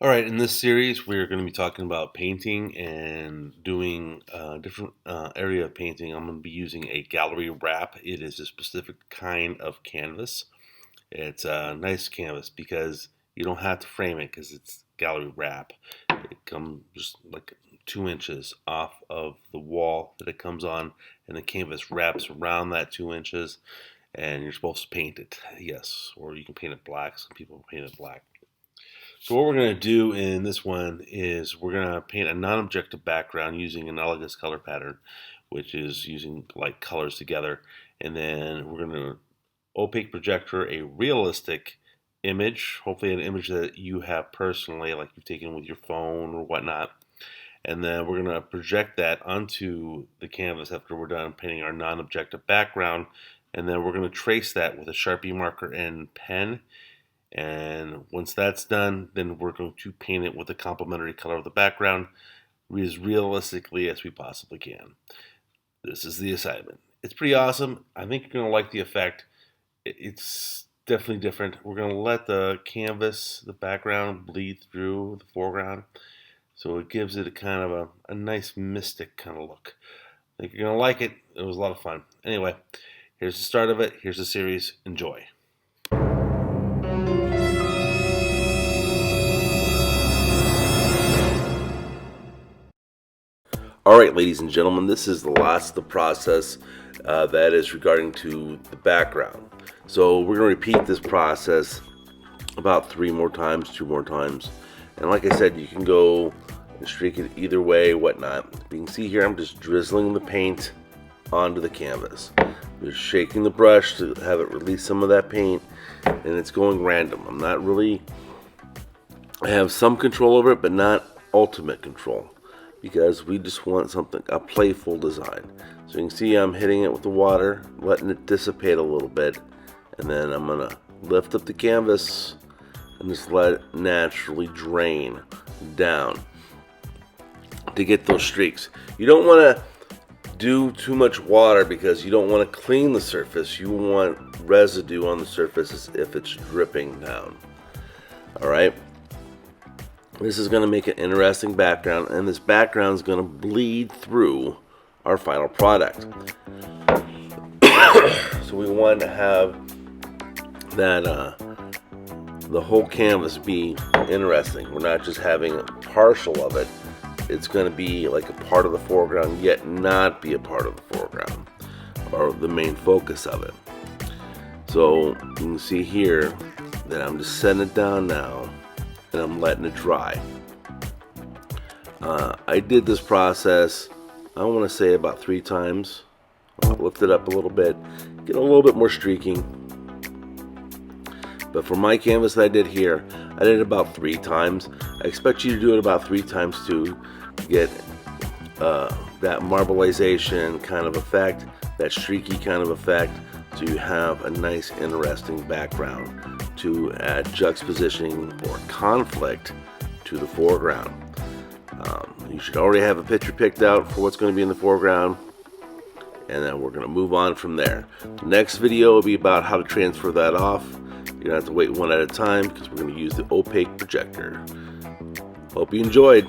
All right, in this series, we're going to be talking about painting and doing a different area of painting. I'm going to be using a gallery wrap. It is a specific kind of canvas. It's a nice canvas because you don't have to frame it because it's gallery wrap. It comes just like 2 inches off of the wall that it comes on, and the canvas wraps around that 2 inches, and you're supposed to paint it. Yes, or you can paint it black. Some people paint it black. So what we're going to do in this one is we're going to paint a non-objective background using analogous color pattern, which is using light colors together. And then we're going to opaque projector a realistic image, hopefully an image that you have personally, like you've taken with your phone or whatnot. And then we're going to project that onto the canvas after we're done painting our non-objective background. And then we're going to trace that with a Sharpie marker and pen. And once that's done, then we're going to paint it with the complementary color of the background as realistically as we possibly can. This is the assignment. It's pretty awesome. I think you're going to like the effect. It's definitely different. We're going to let the canvas, the background, bleed through the foreground. So it gives it a kind of a nice mystic kind of look. I think you're going to like it. It was a lot of fun. Anyway, here's the start of it. Here's the series. Enjoy. Alright, ladies and gentlemen, this is the last of the process that is regarding to the background. So we're going to repeat this process about 3 more times, 2 more times. And like I said, you can go and streak it either way, whatnot. You can see here I'm just drizzling the paint onto the canvas. Just shaking the brush to have it release some of that paint, and it's going random. I have some control over it, but not ultimate control, because we just want something, a playful design. So you can see I'm hitting it with the water, letting it dissipate a little bit, and then I'm gonna lift up the canvas and just let it naturally drain down to get those streaks. You don't want to do too much water because you don't want to clean the surface. You want residue on the surface as if it's dripping down. Alright, this is going to make an interesting background, and this background is going to bleed through our final product. So we want to have that the whole canvas be interesting. We're not just having a partial of it. It's going to be like a part of the foreground, yet not be a part of the foreground or the main focus of it. So you can see here that I'm just setting it down now, and I'm letting it dry. I did this process, I want to say about 3 times. I'll lift it up a little bit, get a little bit more streaking. But for my canvas that I did here, I did it about 3 times. I expect you to do it about 3 times to get that marbleization kind of effect, that streaky kind of effect, to have a nice, interesting background to add juxtaposition or conflict to the foreground. You should already have a picture picked out for what's going to be in the foreground, and then we're going to move on from there. The next video will be about how to transfer that off. You're going to have to wait one at a time because we're going to use the opaque projector. Hope you enjoyed.